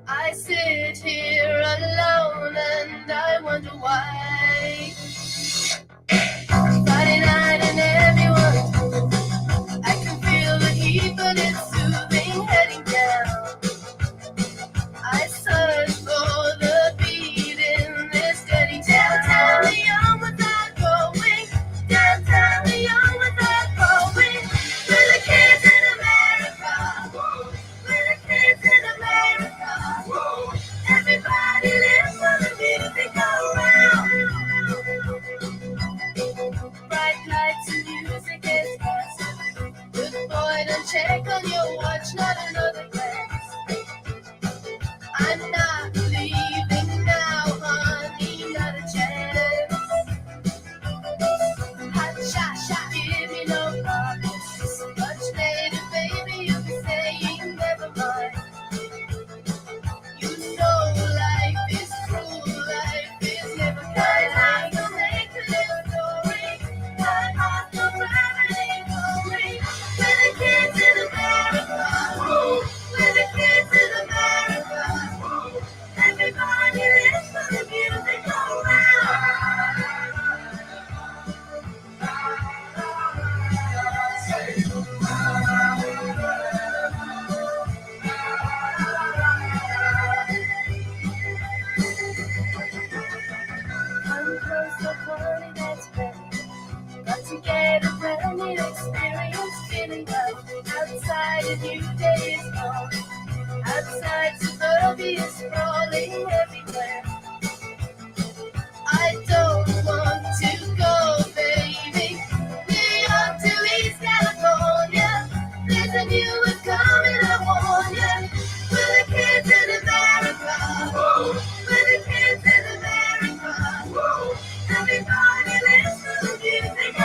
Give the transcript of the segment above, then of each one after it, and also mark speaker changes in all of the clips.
Speaker 1: I sit here alone and I wonder why. Friday night and everyone's cool. I can feel the heat, but it's soothing heading down. I search for the beat in this steady downtown. The young without going. Downtown, the young without going. We're the kids in America. We're the kids in America. Everybody lives for the music around. Bright lights and music is passing. Good boy, don't check on your watch, not another glance. I'm not leaving now, honey, not a chance. Hot shot, give me no promise. Much later, baby, you'll be saying never mind. You know life is cruel, life is never kind. I will make a little story. My heart will gravity going. We're the kids in America. We're the kids in America. Everybody lives for the music Come close, so honey, that's better. Got to get a brand new experience, feeling love. Outside a new day is gone. Outside suburbia is crawling everywhere. I don't want to go, baby. New York to East California. There's a new one coming, I warn ya. We're the kids in America. We're the kids in America. Everybody lives for the music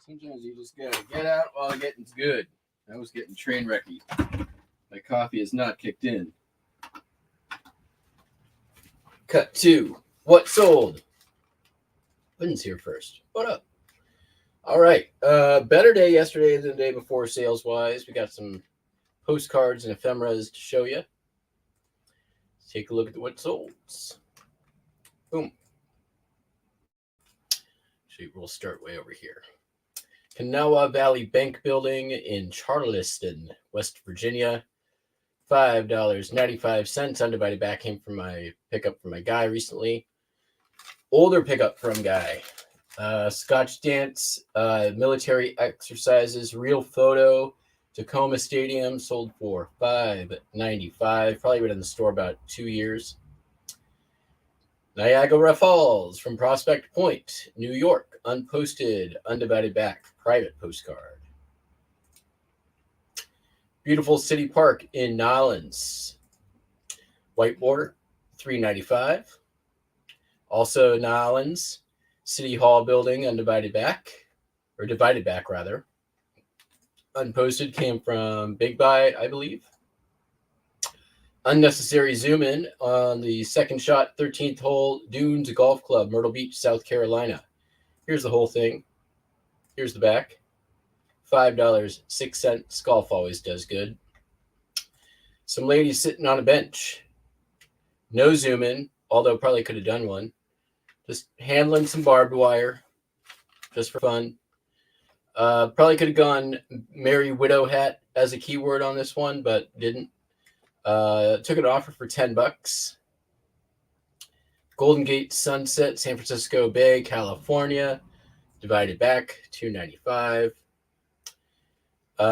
Speaker 2: Sometimes you just gotta get out while the getting's good. I was getting train wrecky. My coffee is not kicked in. Cut 2. What sold? Lynn's here first. What up? All right. Better day yesterday than the day before sales-wise. We got some postcards and ephemeras to show you. Let's take a look at what sold. Boom. Actually, we'll start way over here. Kanawha Valley Bank Building in Charleston, West Virginia. $5.95. Undivided back came from my pickup from my guy recently. Older pickup from guy. Scotch Dance, military exercises, real photo, Tacoma Stadium, sold for $5.95. Probably been in the store about 2 years. Niagara Falls from Prospect Point, New York, unposted, undivided back, private postcard. Beautiful City Park in Nolens, Whitewater, $3.95. Also Nolens, City Hall building, undivided back, or divided back rather. Unposted came from Big Buy, I believe. Unnecessary zoom in on the second shot, 13th hole, Dunes Golf Club, Myrtle Beach, South Carolina. Here's the whole thing. Here's the back. $5.06. Golf always does good. Some ladies sitting on a bench. No zoom in, although probably could have done one. Just handling some barbed wire, just for fun. Probably could have gone Merry Widow hat as a keyword on this one, but didn't. Took an offer for $10. Golden Gate Sunset, San Francisco Bay, California. Divided back, $2.95.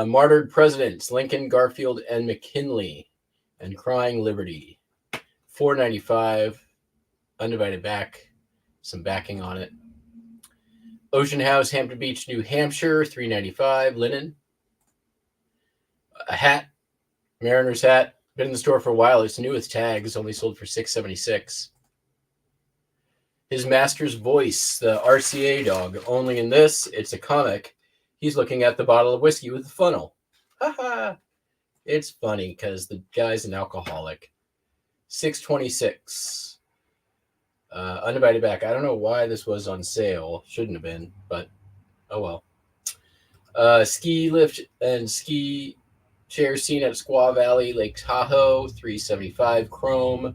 Speaker 2: Martyred Presidents, Lincoln, Garfield, and McKinley. And Crying Liberty, $4.95. Undivided back, some backing on it. Ocean House, Hampton Beach, New Hampshire, $3.95. Linen. A hat, Mariner's hat. Been in the store for a while. It's new with tags. Only sold for $6.76. His Master's Voice, the RCA dog. Only in this, it's a comic. He's looking at the bottle of whiskey with a funnel. Haha. It's funny because the guy's an alcoholic. $6.26. Undivided back. I don't know why this was on sale. Shouldn't have been, but oh well. Ski lift and ski chair seen at Squaw Valley, Lake Tahoe, $3.75. Chrome.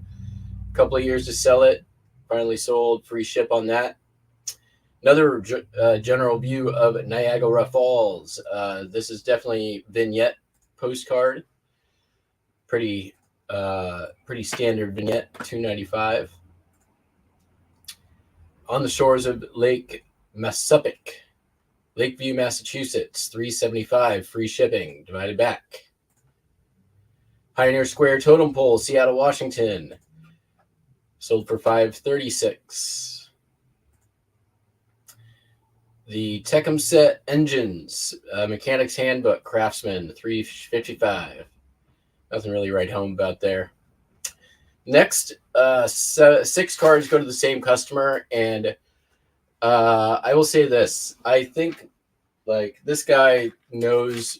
Speaker 2: Couple of years to sell it. Finally sold. Free ship on that. Another general view of Niagara Falls. This is definitely vignette postcard. Pretty standard vignette. $2.95. On the shores of Lake Massapequa, Lakeview, Massachusetts, $3.75. Free shipping. Divided back. Pioneer Square Totem Pole, Seattle, Washington. Sold for $5.36. The Tecumseh Engines, Mechanic's Handbook, Craftsman, $3.55. Nothing really to write home about there. Next, 6 cards go to the same customer, and I will say this. I think this guy knows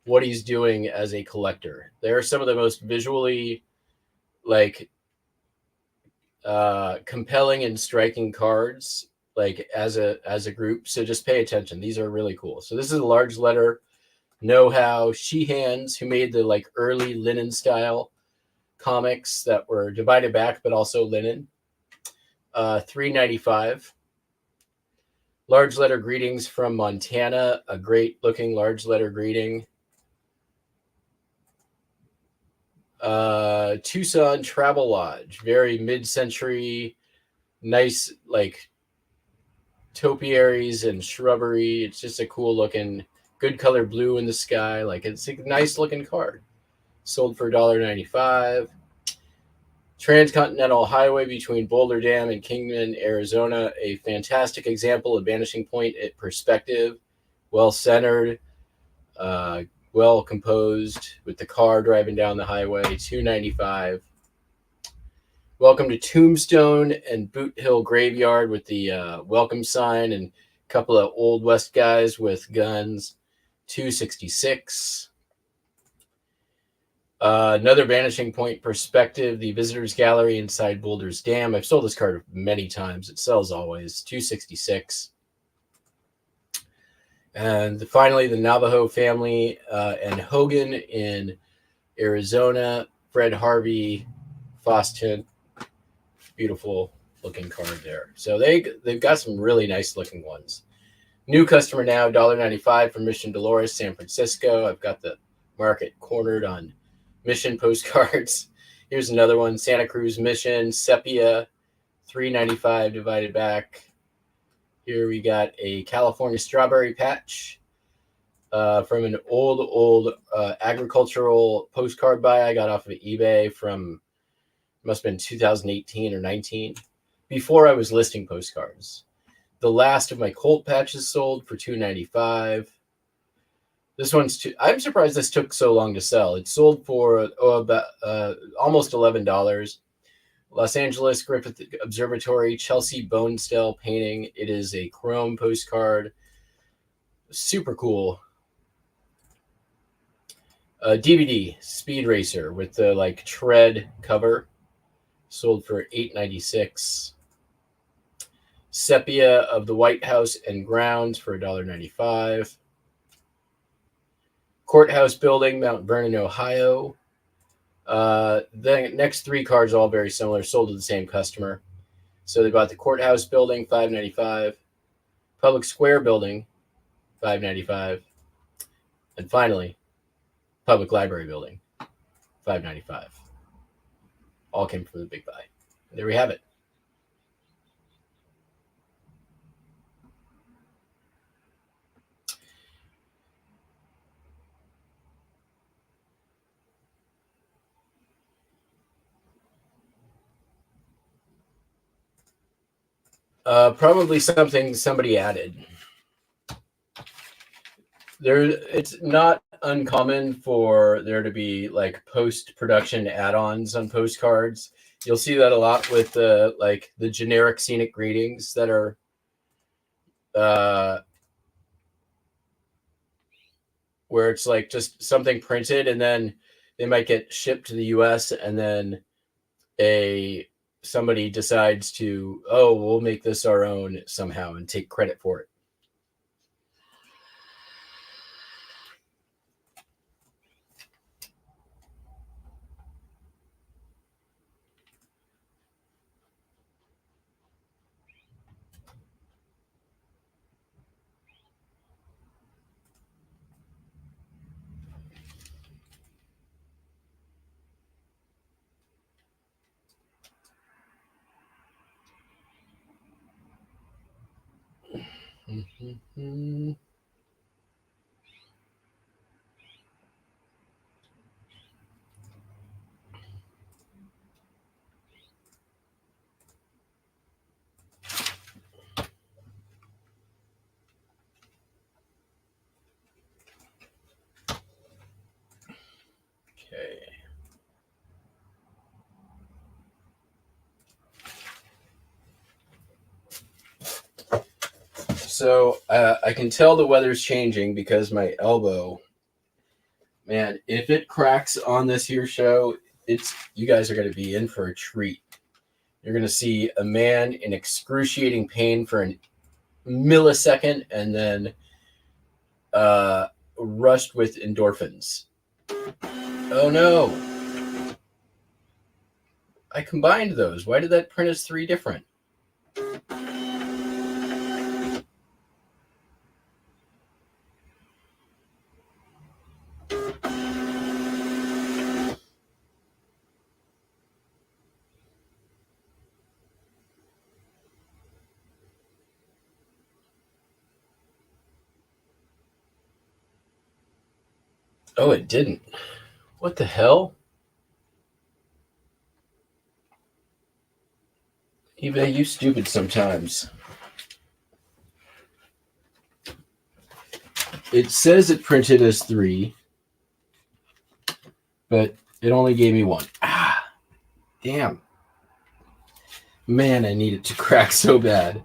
Speaker 2: what he's doing as a collector. They're some of the most visually compelling and striking cards as a group. So just pay attention. These are really cool. So this is a large letter know-how. Sheehan's, who made the early linen style comics that were divided back but also linen. $3.95. Large letter greetings from Montana. A great looking large letter greeting. Tucson Travel Lodge, very mid-century, nice topiaries and shrubbery. It's just a cool looking, good color blue in the sky. It's a nice looking card. Sold for $1.95. Transcontinental Highway between Boulder Dam and Kingman, Arizona. A fantastic example of vanishing point at perspective. Well centered. Well composed with the car driving down the highway. $2.95. Welcome to Tombstone and Boot Hill Graveyard with the welcome sign and a couple of Old West guys with guns. $2.66. Another vanishing point perspective, the visitors gallery inside Boulder's Dam. I've sold this card many times. It sells always. $2.66. And finally, the Navajo family and Hogan in Arizona. Fred Harvey, Foston. Beautiful looking card there. So they've got some really nice looking ones. New customer now, $1.95 from Mission Dolores, San Francisco. I've got the market cornered on Mission postcards. Here's another one, Santa Cruz Mission, Sepia, $3.95 divided back. Here we got a California strawberry patch from an old agricultural postcard buy I got off of eBay from, must have been 2018 or 19, before I was listing postcards. The last of my Colt patches sold for $2.95. This one's I'm surprised this took so long to sell. It sold for about almost $11. Los Angeles Griffith Observatory, Chelsea Bonestell painting. It is a chrome postcard. Super cool. DVD, Speed Racer with the tread cover. Sold for $8.96. Sepia of the White House and Grounds for $1.95. Courthouse Building, Mount Vernon, Ohio. The next 3 cards all very similar, sold to the same customer. So they bought the Courthouse Building, $5.95. Public Square Building, $5.95. And finally, Public Library Building, $5.95. All came from the big buy. There we have it. Probably something somebody added. It's not uncommon for there to be like post-production add-ons on postcards. You'll see that a lot with like the generic scenic greetings that are where it's like just something printed, and then they might get shipped to the US, and then somebody decides to, oh, we'll make this our own somehow and take credit for it. Mm-hmm. Okay. So I can tell the weather's changing because my elbow, man, if it cracks on this here show, you guys are going to be in for a treat. You're going to see a man in excruciating pain for a millisecond and then rushed with endorphins. Oh no. I combined those. Why did that print as 3 different? Oh, it didn't. What the hell? eBay, you stupid sometimes. It says it printed as 3, but it only gave me 1. Ah, damn. Man, I need it to crack so bad.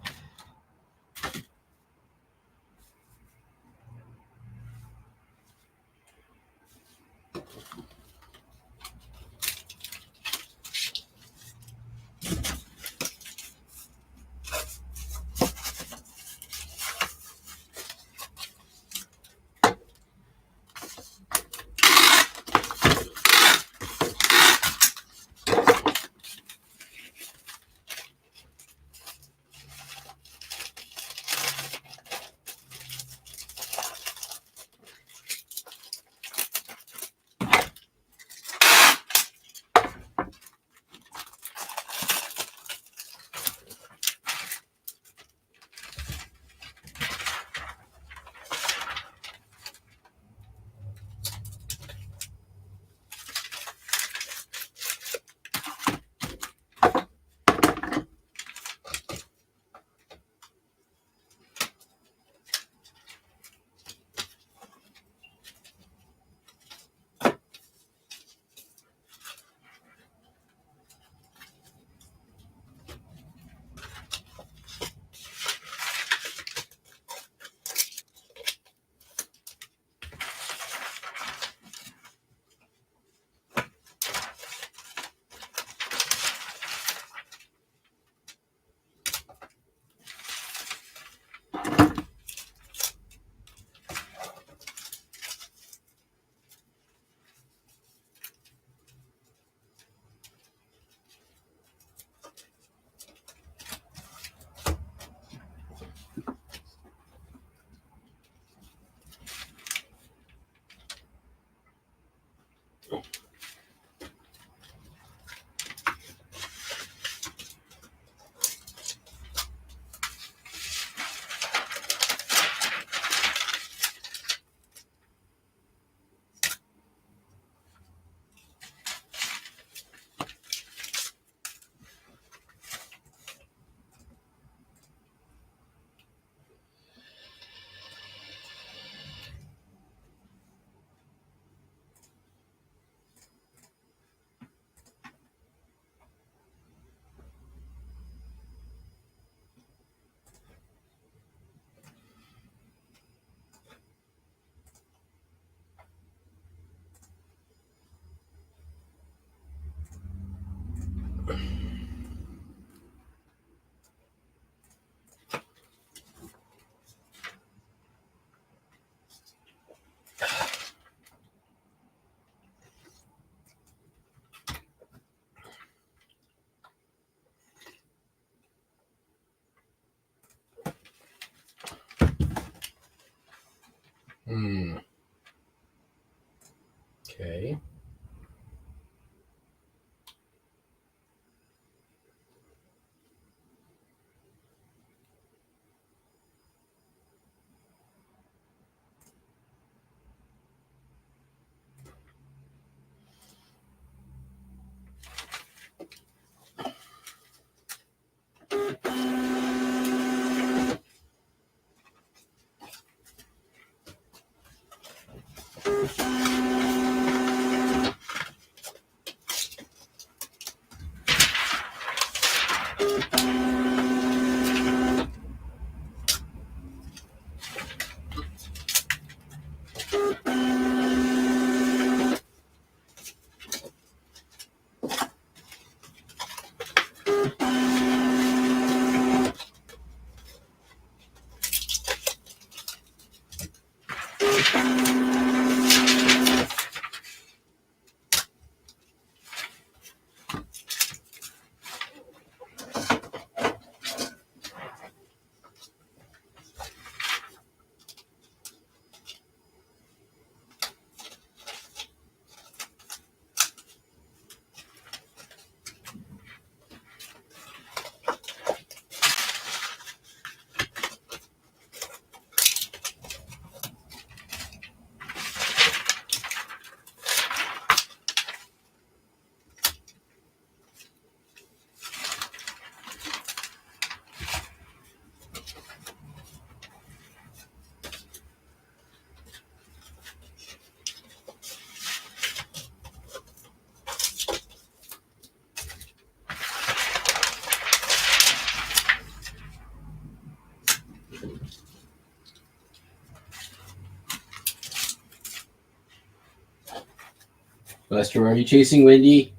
Speaker 2: Buster, are you chasing Wendy?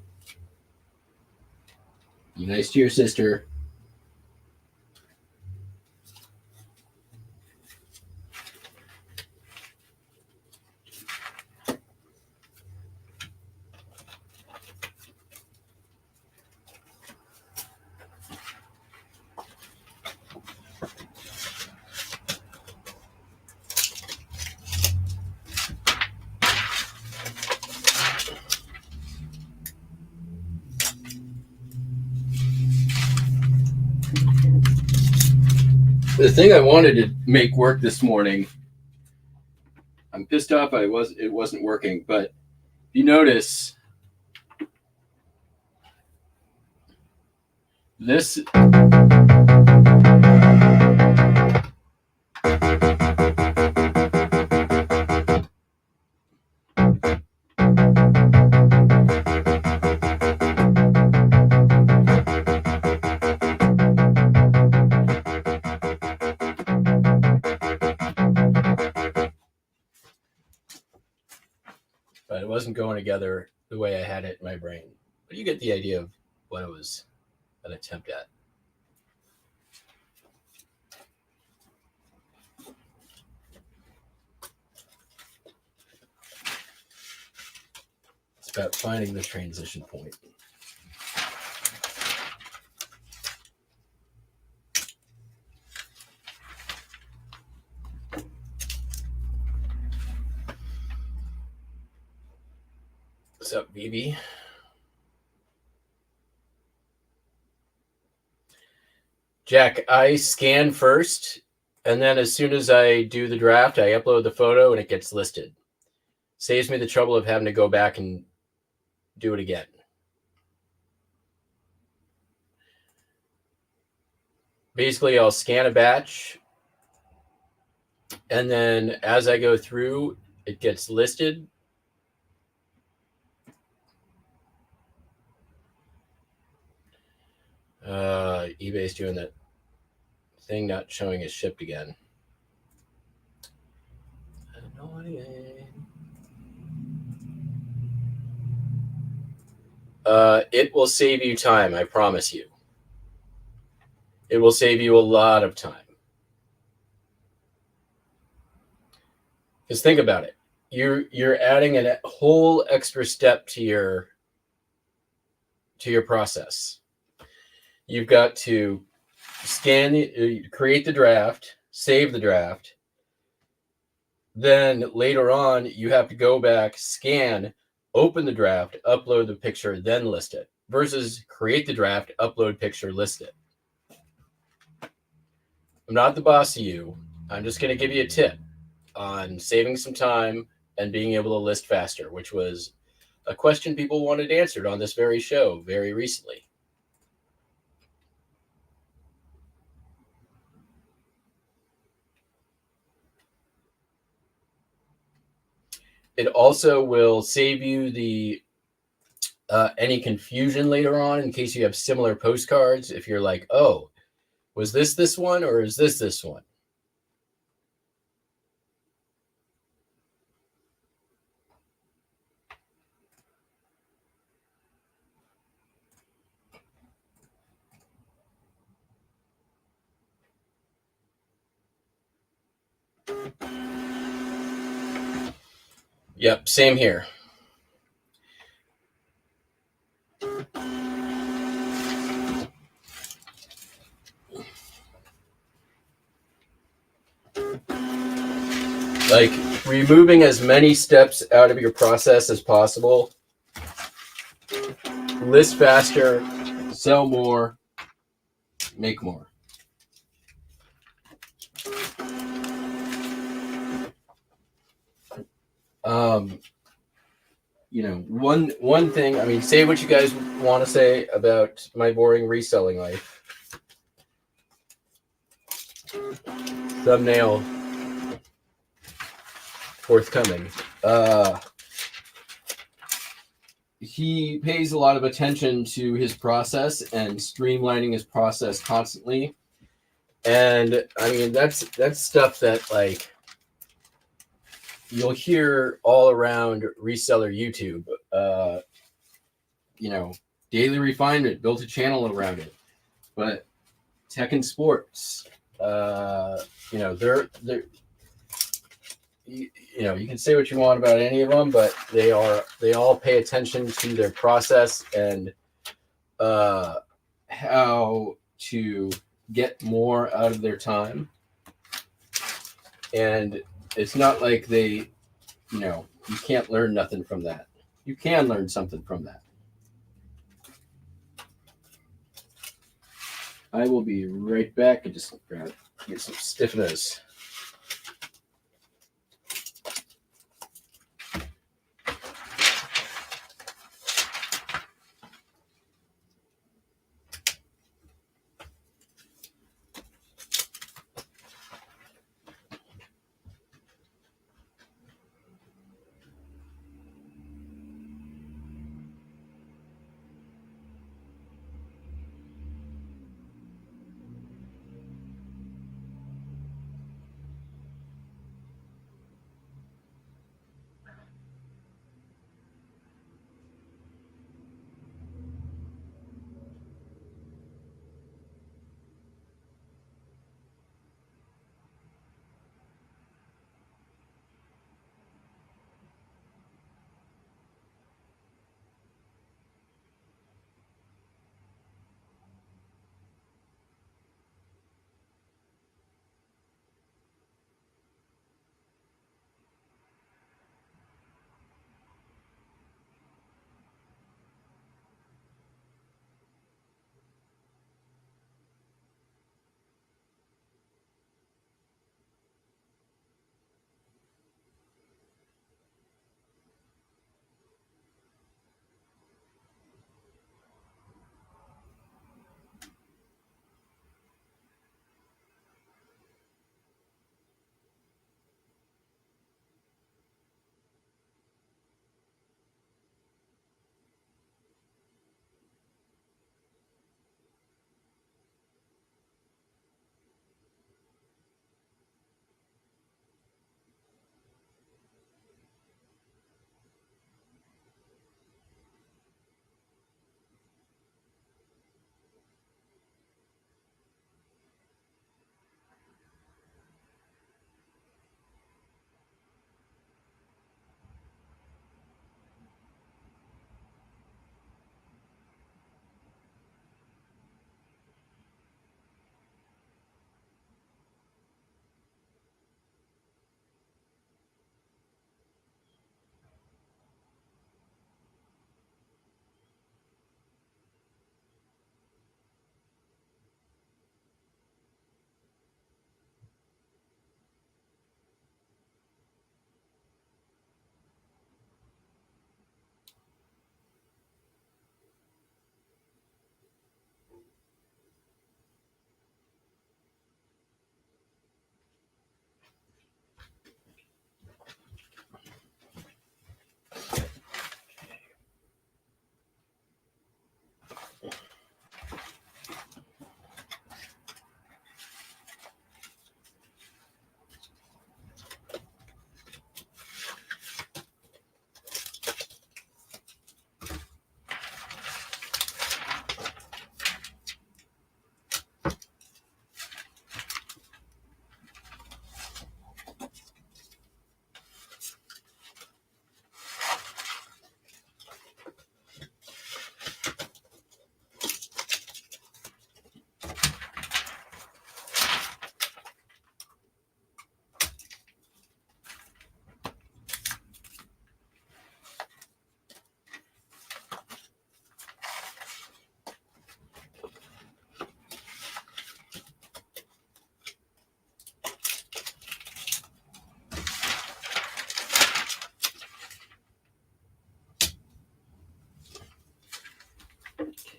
Speaker 2: Be nice to your sister. The thing I wanted to make work this morning, I'm pissed off it wasn't working, but you notice this. But it wasn't going together the way I had it in my brain. But you get the idea of what it was an attempt at. It's about finding the transition point. What's up, BB? Jack, I scan first, and then as soon as I do the draft, I upload the photo and it gets listed. Saves me the trouble of having to go back and do it again. Basically, I'll scan a batch, and then as I go through, it gets listed. eBay's doing that thing, not showing is shipped again. Annoying. It will save you time, I promise you. It will save you a lot of time. Because think about it. You're adding a whole extra step to your process. You've got to create the draft, save the draft. Then later on, you have to go back, scan, open the draft, upload the picture, then list it. Versus create the draft, upload picture, list it. I'm not the boss of you. I'm just going to give you a tip on saving some time and being able to list faster, which was a question people wanted answered on this very show very recently. It also will save you the any confusion later on in case you have similar postcards. If you're like, oh, was this one or is this one? Yep, same here. Like removing as many steps out of your process as possible. List faster, sell more, make more. One thing, I mean, say what you guys want to say about my boring reselling life. Thumbnail forthcoming. He pays a lot of attention to his process and streamlining his process constantly. And I mean, that's stuff that, like, you'll hear all around reseller YouTube, daily refinement, built a channel around it. But tech and sports, they're you can say what you want about any of them, but they all pay attention to their process and how to get more out of their time. And it's not like you can't learn nothing from that. You can learn something from that. I will be right back and just get some stiffness.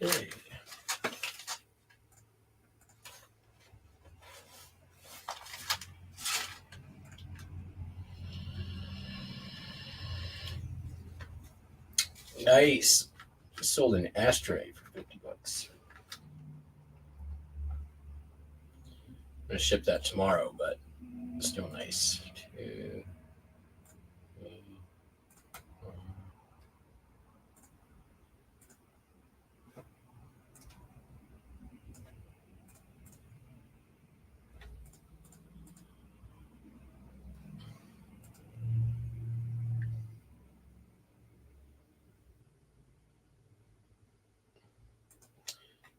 Speaker 2: Okay. Nice. Sold an ashtray for $50. I'm gonna ship that tomorrow, but still nice.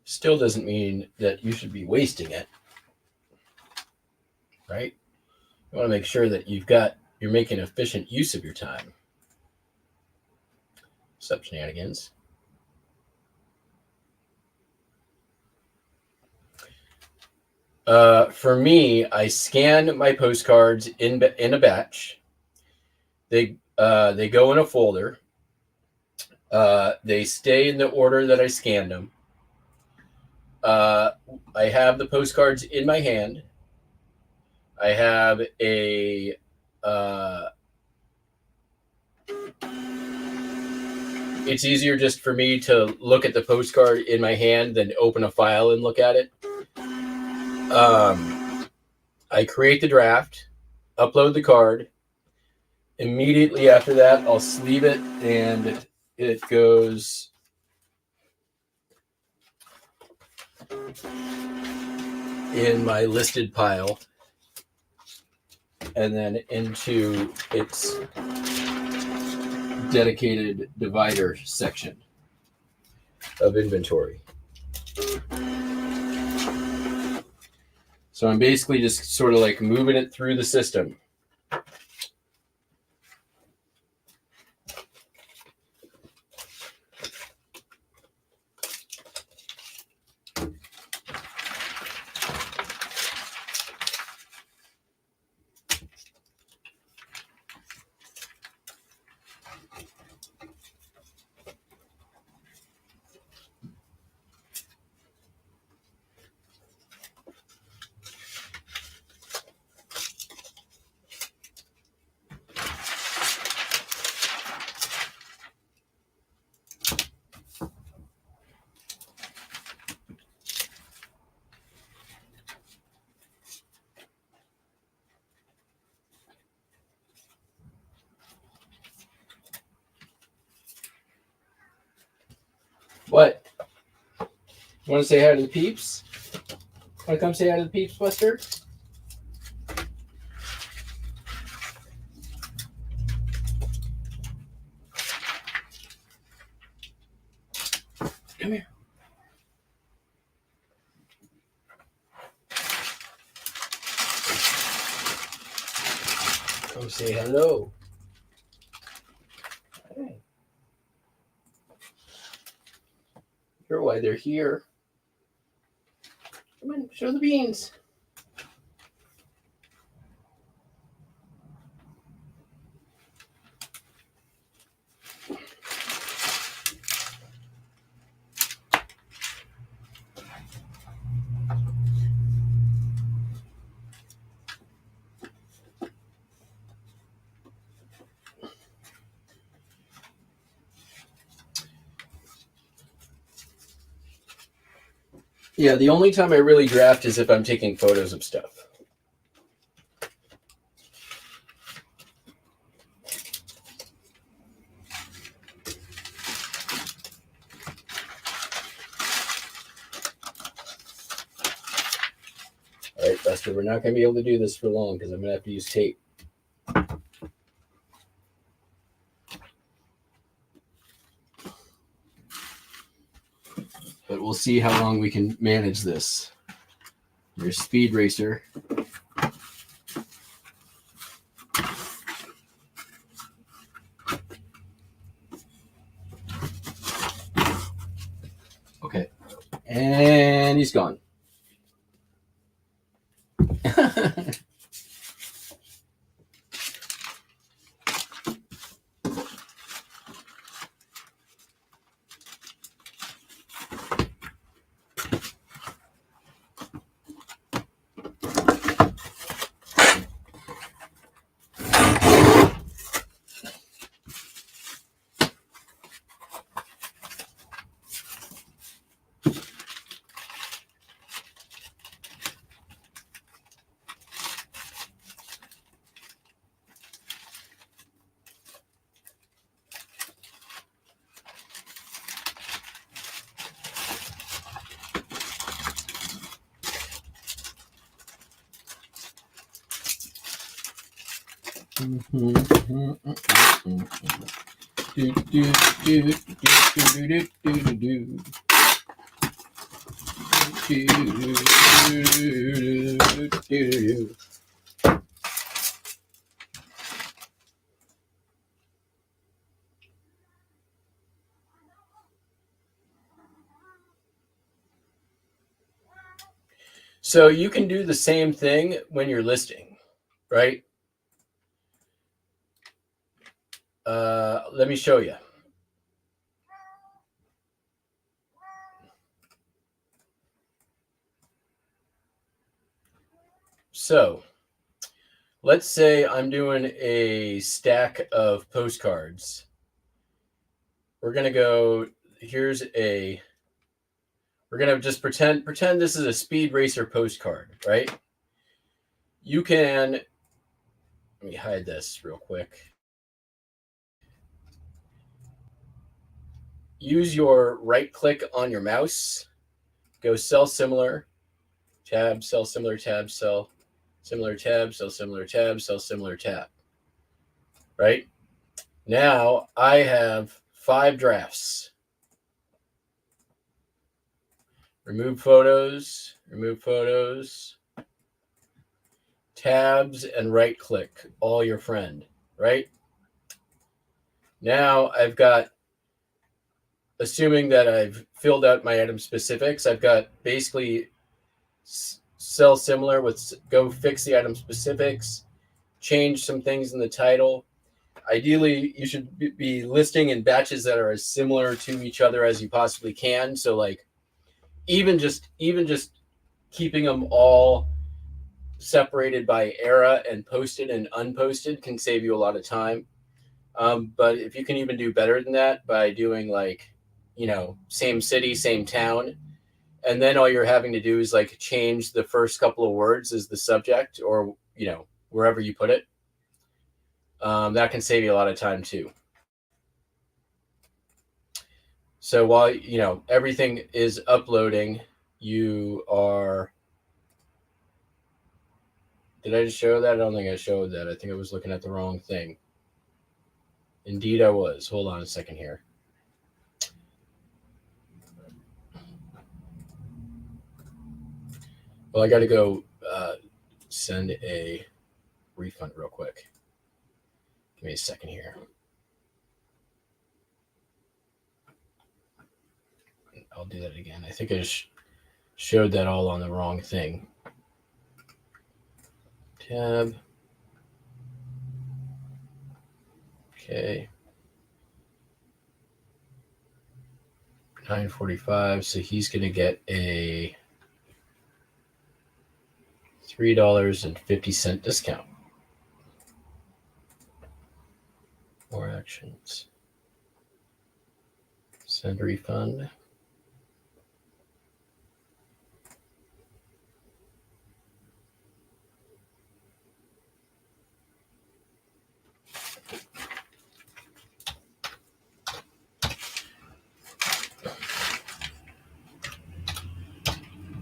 Speaker 2: still doesn't mean that you should be wasting it, right? You want to make sure that you're making efficient use of your time. Sup, shenanigans. For me, I scan my postcards in a batch. They go in a folder. They stay in the order that I scanned them. I have the postcards in my hand. I have a it's easier just for me to look at the postcard in my hand than open a file and look at it. I create the draft, upload the card. Immediately after that, I'll sleeve it, and it goes in my listed pile and then into its dedicated divider section of inventory. So I'm basically just sort of like moving it through the system. What? Want to say hi to the peeps? Want to come say hi to the peeps, Buster? Come here. Come say hello. Hey. You're why they're here. Come on, show the beans. Yeah, the only time I really draft is if I'm taking photos of stuff. All right, Buster, we're not going to be able to do this for long because I'm going to have to use tape. But we'll see how long we can manage this. Your speed racer. Okay. And he's gone. So you can do the same thing when you're listing, right? Let me show you. So let's say I'm doing a stack of postcards. We're going to go, we're going to just pretend this is a speed racer postcard, right? You can, let me hide this real quick. Use your right click on your mouse, go sell similar, tab, sell similar, tab, sell similar, tab, sell similar, tab, sell similar, tab. Right? Now I have 5 drafts. Remove photos, tabs, and right click, all your friend, right? Now I've got, assuming that I've filled out my item specifics, I've got basically sell similar with go fix the item specifics, change some things in the title. Ideally, you should be listing in batches that are as similar to each other as you possibly can. So like even just keeping them all separated by era and posted and unposted can save you a lot of time. But if you can even do better than that by doing like, same city, same town, and then all you're having to do is like change the first couple of words as the subject or, wherever you put it. That can save you a lot of time too. So while, everything is uploading, you are, did I just show that? I don't think I showed that. I think I was looking at the wrong thing. Indeed I was. Hold on a second here. Well, I got to go send a refund real quick. Give me a second here. I'll do that again. I think I just showed that all on the wrong thing. Tab. Okay. 9.45. So he's going to get a $3.50 discount. More actions. Send refund.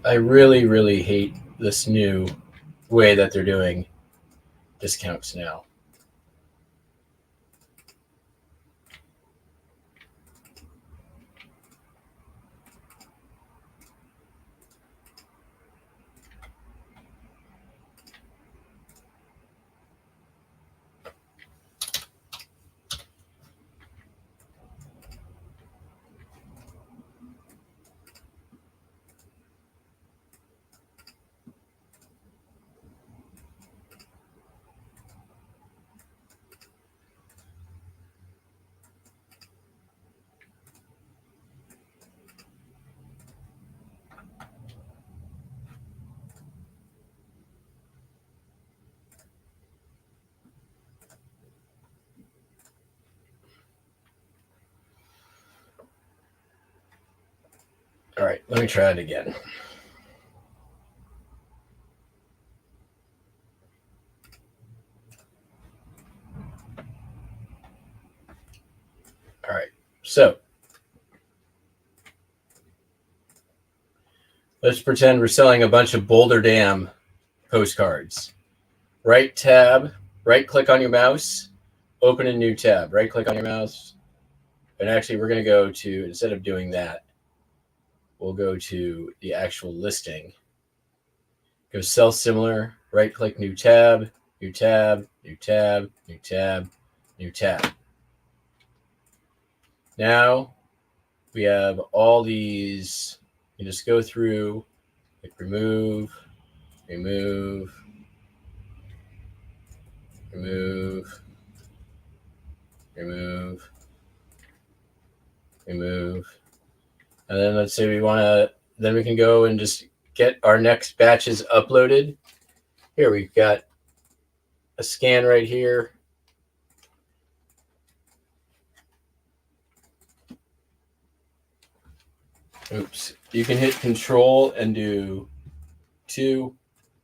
Speaker 2: I really, really hate this new way that they're doing discounts now. All right, let me try it again. All right, so let's pretend we're selling a bunch of Boulder Dam postcards. Right tab, right click on your mouse, open a new tab. Right click on your mouse. And actually, we're going to go to, instead of doing that, we'll go to the actual listing. Go sell similar, right click new tab, new tab, new tab, new tab, new tab. Now we have all these. You just go through, click remove, remove, remove, remove, remove. And then let's say we want to, then we can go and just get our next batches uploaded. Here we've got a scan right here. Oops. You can hit control and do 2,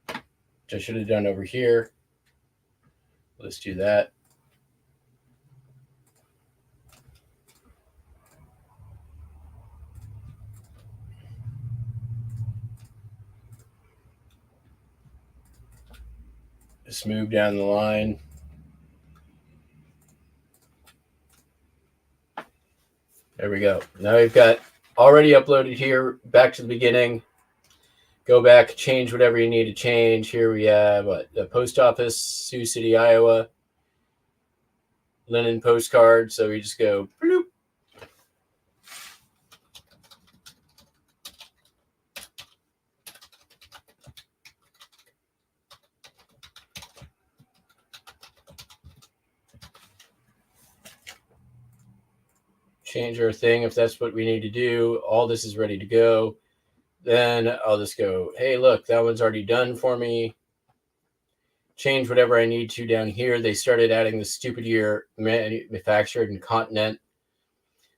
Speaker 2: which I should have done over here. Let's do that. Just move down the line. There we go. Now we've got already uploaded here. Back to the beginning. Go back, change whatever you need to change. Here we have the post office, Sioux City, Iowa. Linen postcard. So we just go bloop. Change our thing if that's what we need to do. All this is ready to go. Then I'll just go, hey, look, that one's already done for me. Change whatever I need to down here. They started adding the stupid year manufactured and continent.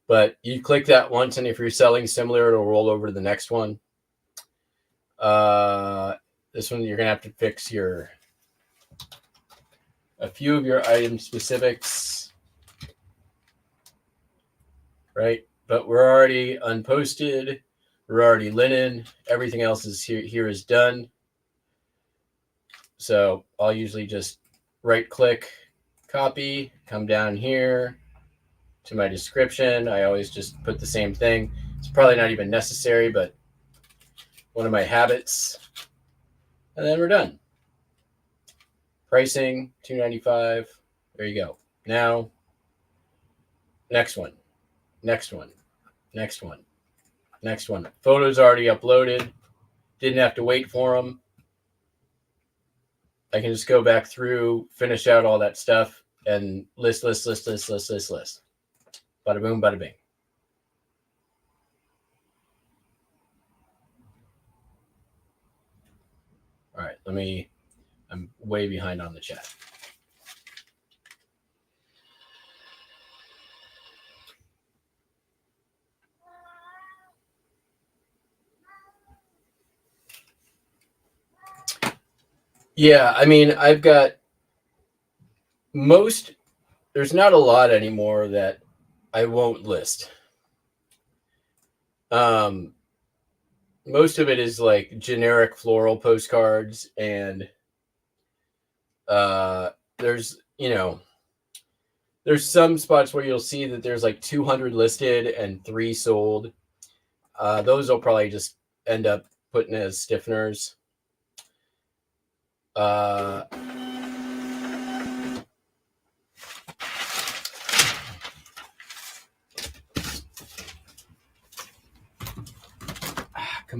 Speaker 2: But you click that once, and if you're selling similar, it'll roll over to the next one. This one, you're going to have to fix a few of your item specifics. Right? But we're already unposted. We're already linen. Everything else is here is done. So I'll usually just right click, copy, come down here to my description. I always just put the same thing. It's probably not even necessary, but one of my habits. And then we're done. Pricing, $2.95. There you go. Now, next one. Next one, next one, next one. Photos already uploaded. Didn't have to wait for them. I can just go back through, finish out all that stuff, and list. Bada boom, bada bing. All right, I'm way behind on the chat. Yeah, I mean, I've got there's not a lot anymore that I won't list. Most of it is like generic floral postcards, and there's some spots where you'll see that there's like 200 listed and 3 sold. Those will probably just end up putting as stiffeners. Come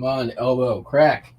Speaker 2: on, elbow, crack.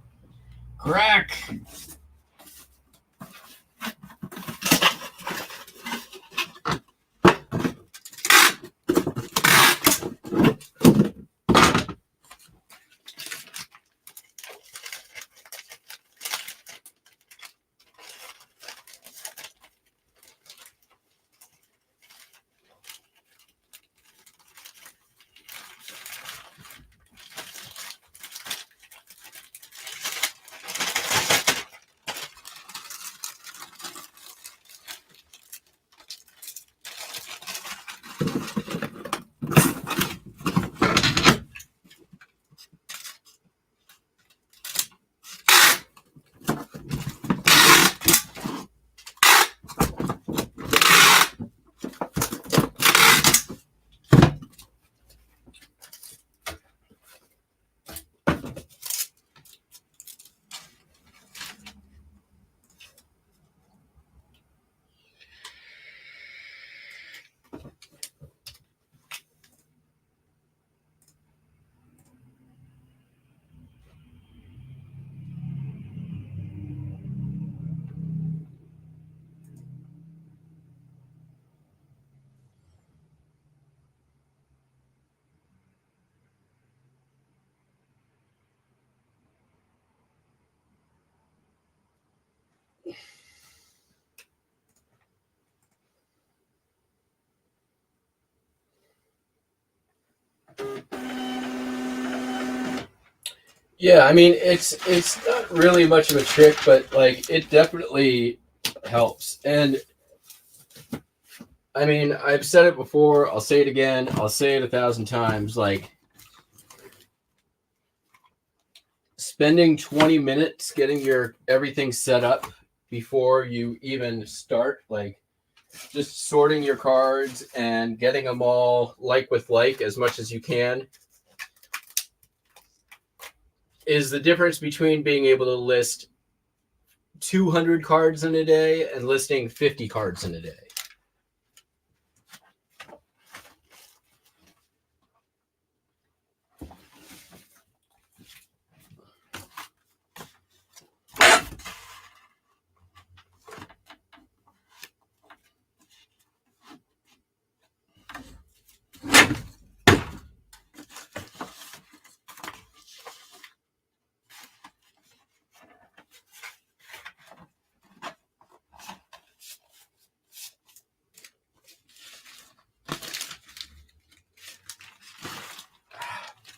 Speaker 2: Yeah, I mean it's not really much of a trick, but like it definitely helps. And I mean, I've said it before, I'll say it again, I'll say it 1,000 times. Like spending 20 minutes getting your everything set up before you even start, like just sorting your cards and getting them all like with like as much as you can, is the difference between being able to list 200 cards in a day and listing 50 cards in a day.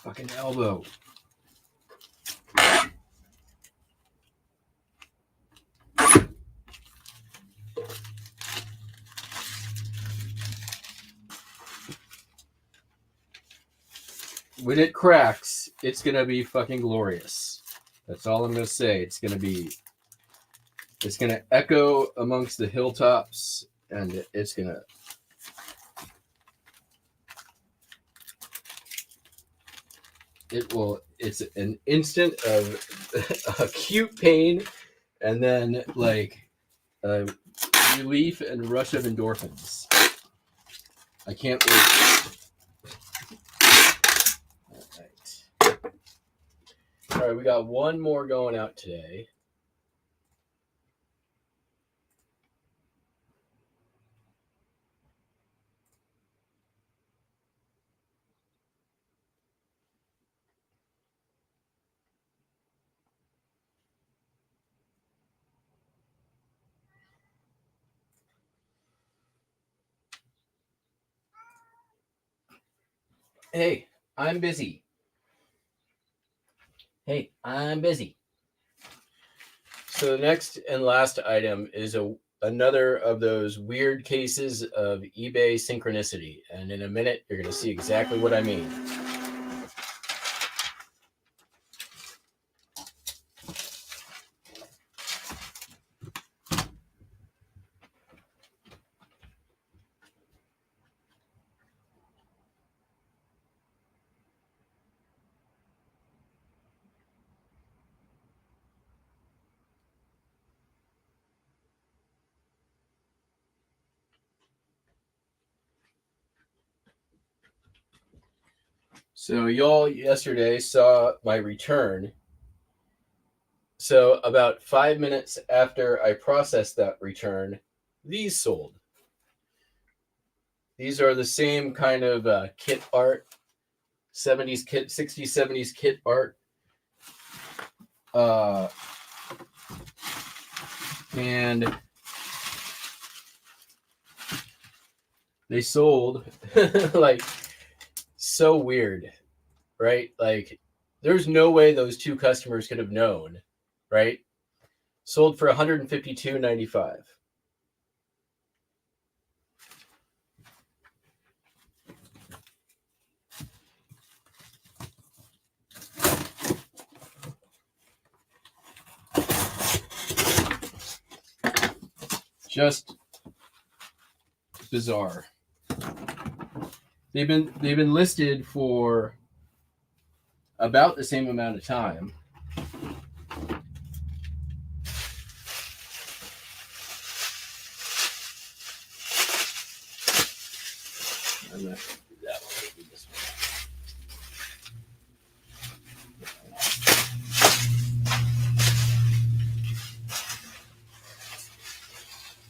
Speaker 2: Fucking elbow. When it cracks, it's gonna be fucking glorious. That's all I'm gonna say. It's gonna echo amongst the hilltops, and it's gonna. It will. It's an instant of acute pain, and then like a relief and rush of endorphins. I can't wait. All right, we got one more going out today. Hey, I'm busy. Hey, I'm busy. So the next and last item is another of those weird cases of eBay synchronicity. And in a minute, you're going to see exactly what I mean. So y'all yesterday saw my return. So about 5 minutes after I processed that return, these sold. These are the same kind of kit art, 70s kit, 60s, 70s kit art. And they sold like so weird, right? Like there's no way those two customers could have known, right? Sold for $152.95. Just bizarre. They've been listed for about the same amount of time. I'm not gonna do that one. I'll do this one.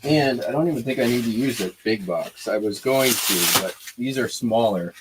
Speaker 2: And I don't even think I need to use the big box. I was going to, but these are smaller.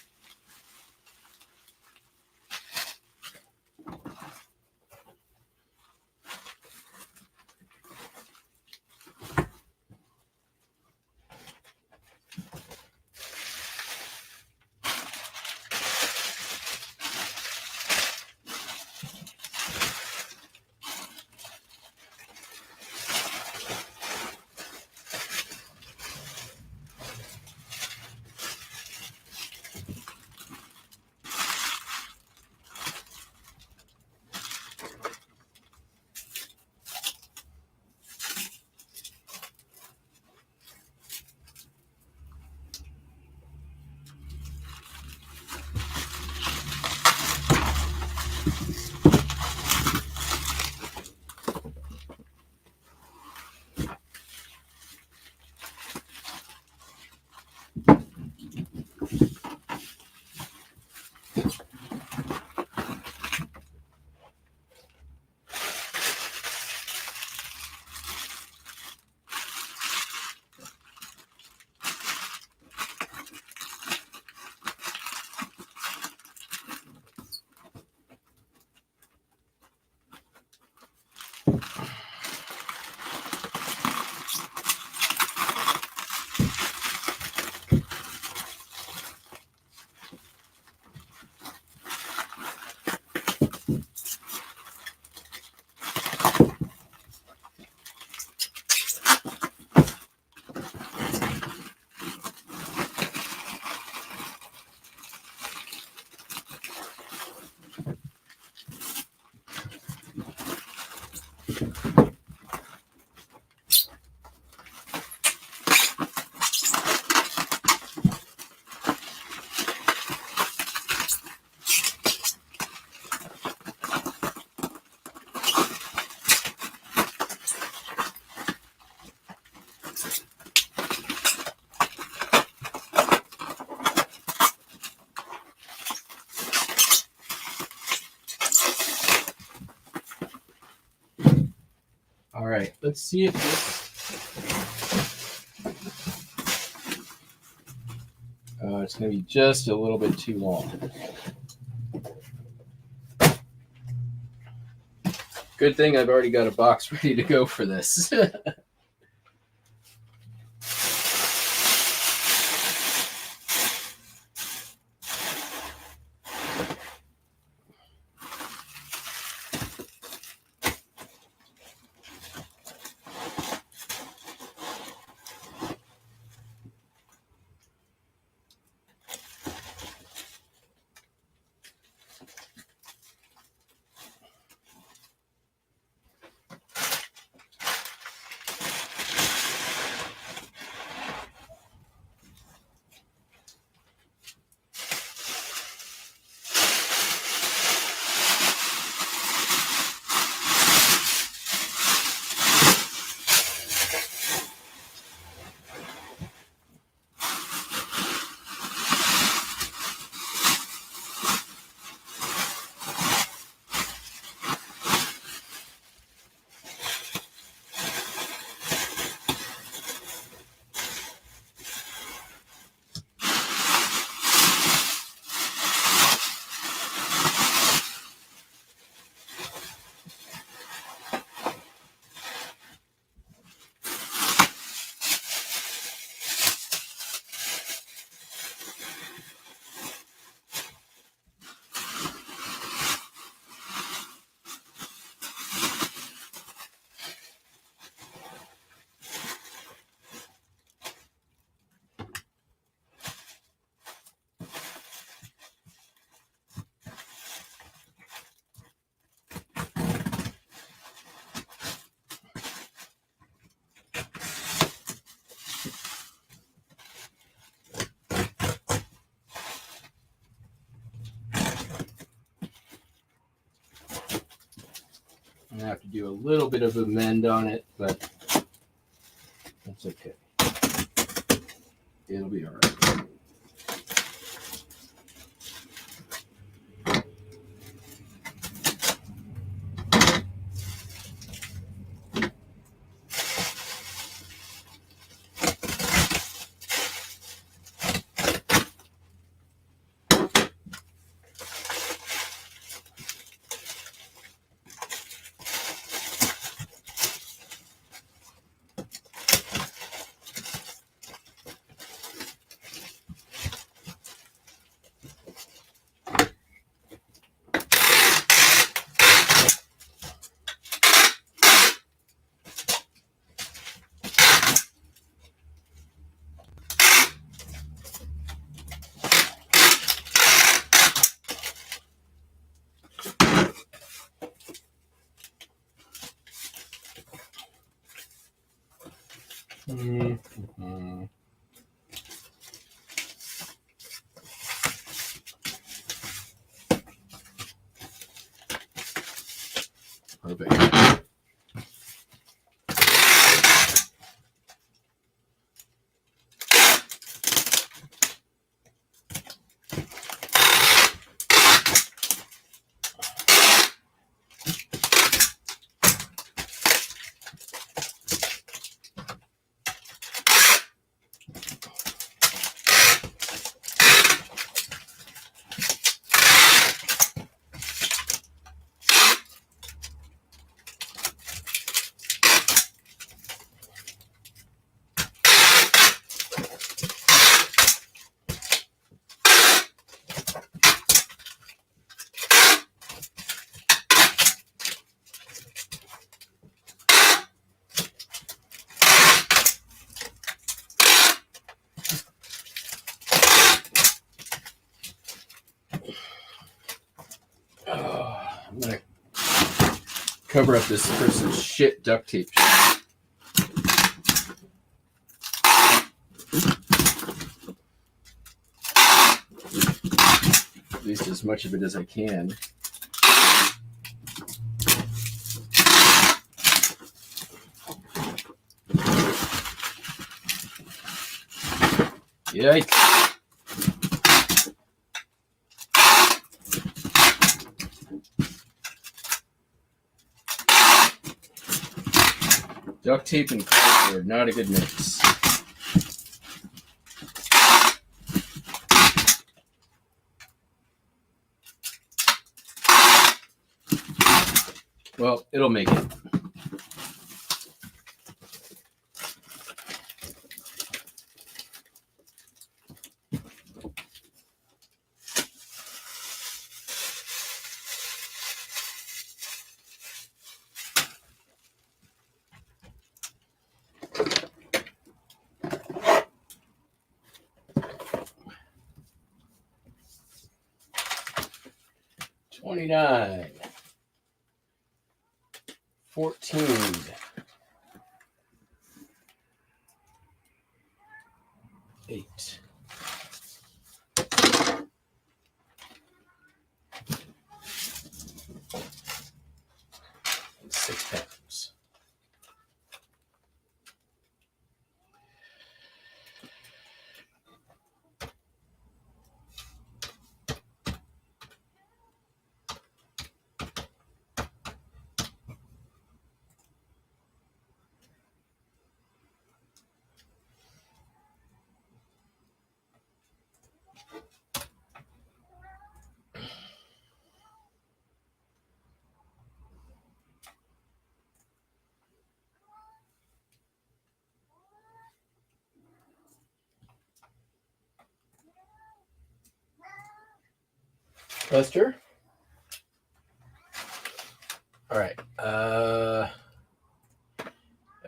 Speaker 2: All right, let's see if this. It's going to be just a little bit too long. Good thing I've already got a box ready to go for this. I'm going to have to do a little bit of a mend on it, but that's okay. It'll be all right. Mm-hmm. Perfect. I'm going to cover up this person's shit duct tape. At least as much of it as I can. Yikes. Duct tape and cardboard, not a good mix. Well, it'll make it. $29, $14, $8, and £6. Buster? All right. I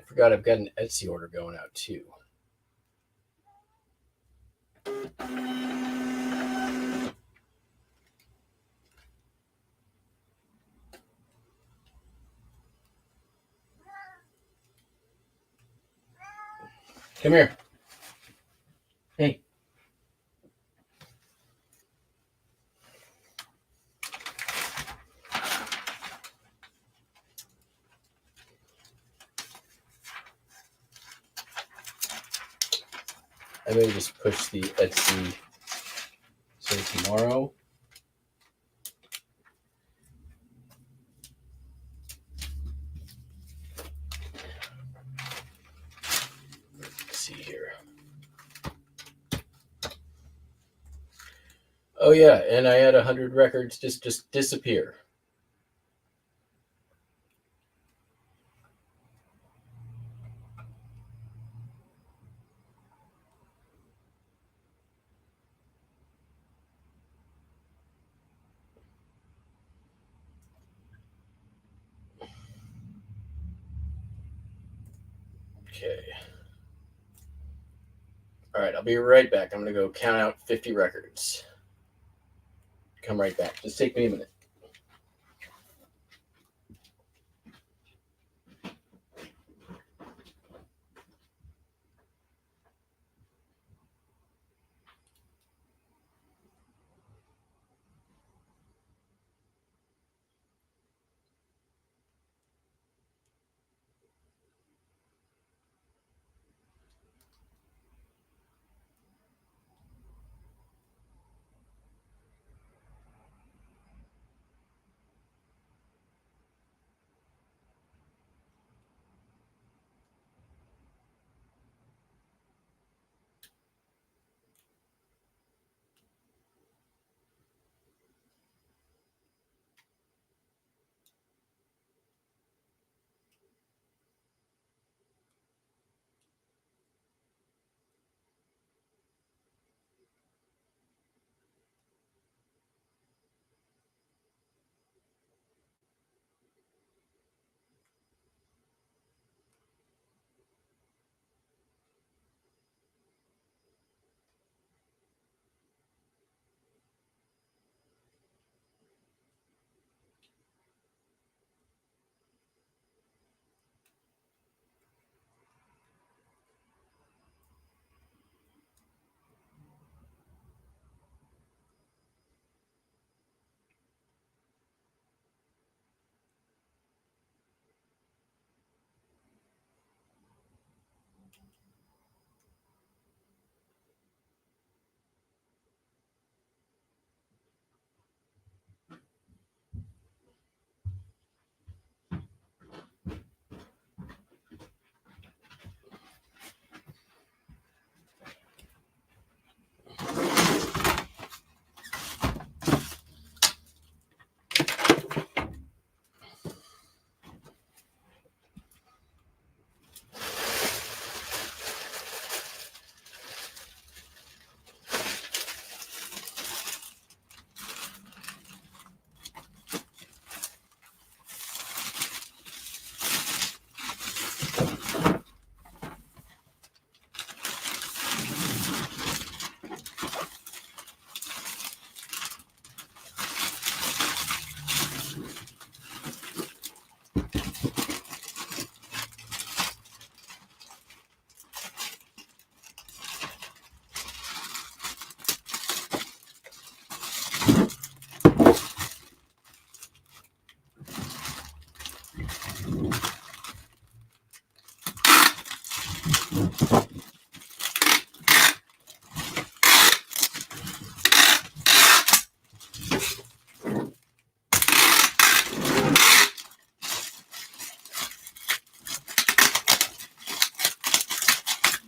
Speaker 2: forgot I've got an Etsy order going out too. Come here. Hey. I may just push the Etsy so tomorrow. Let's see here. Oh yeah, and I had 100 records just disappear. Okay. All right, I'll be right back. I'm going to go count out 50 records. Come right back. Just take me a minute.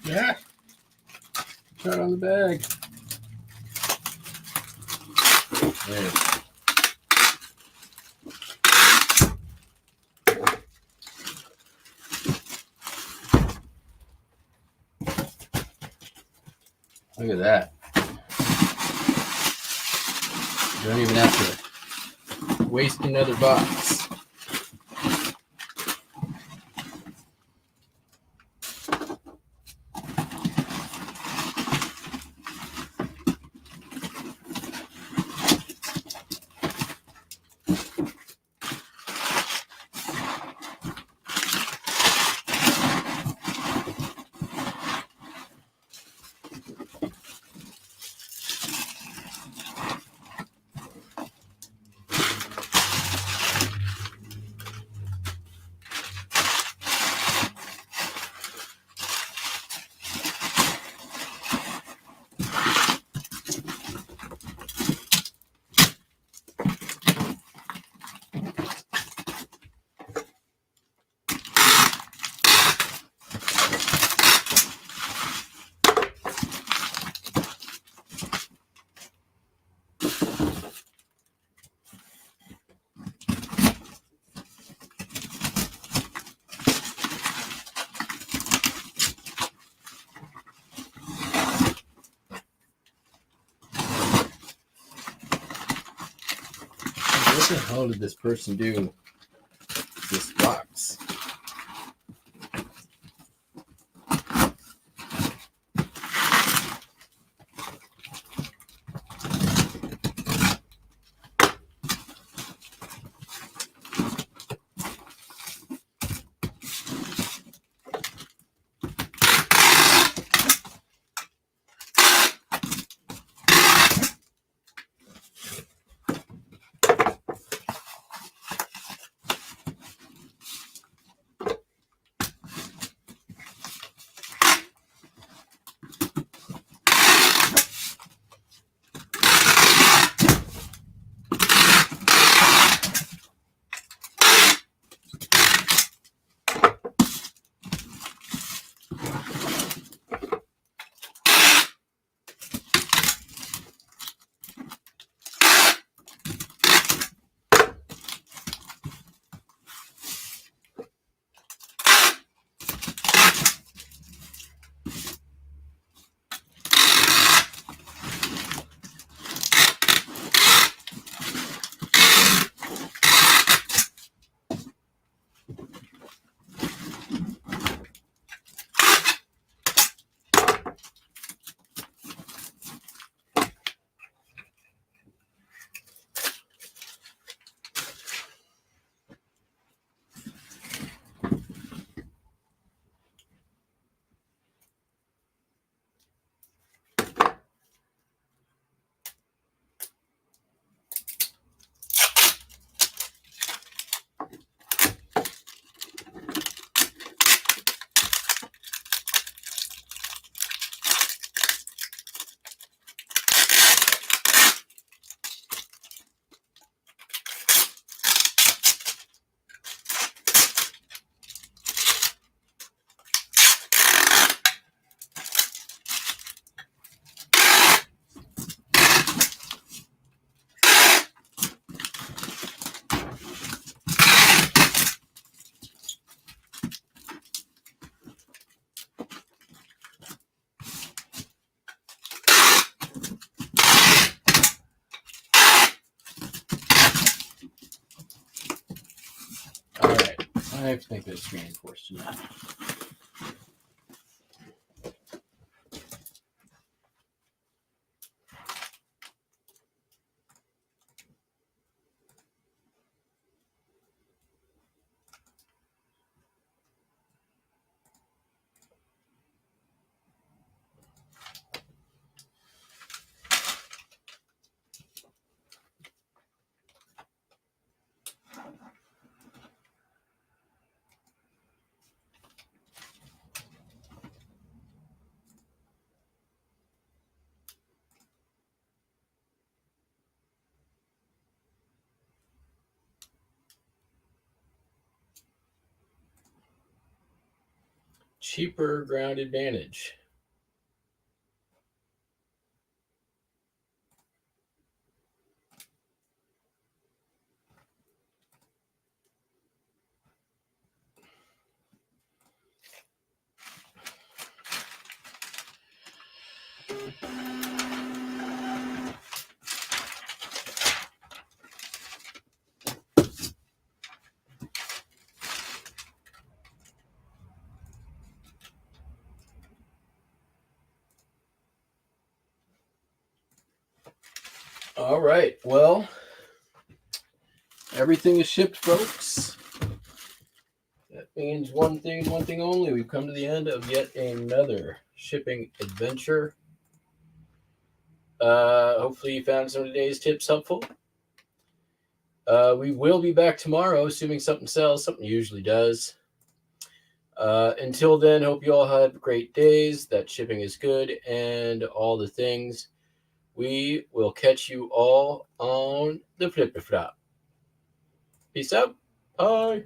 Speaker 2: Yeah. Shot on the bag. There. Look at that. You don't even have to waste another box. What the hell did this person do with this box? All right. I have to make this reinforced enough. cheaper ground advantage. All right. Well, everything is shipped, folks. That means one thing and one thing only. We've come to the end of yet another shipping adventure. Hopefully you found some of today's tips helpful. We will be back tomorrow, assuming something sells. Something usually does. Until then, hope you all have great days, that shipping is good, and all the things. We will catch you all on the flip flop. Peace out. Bye.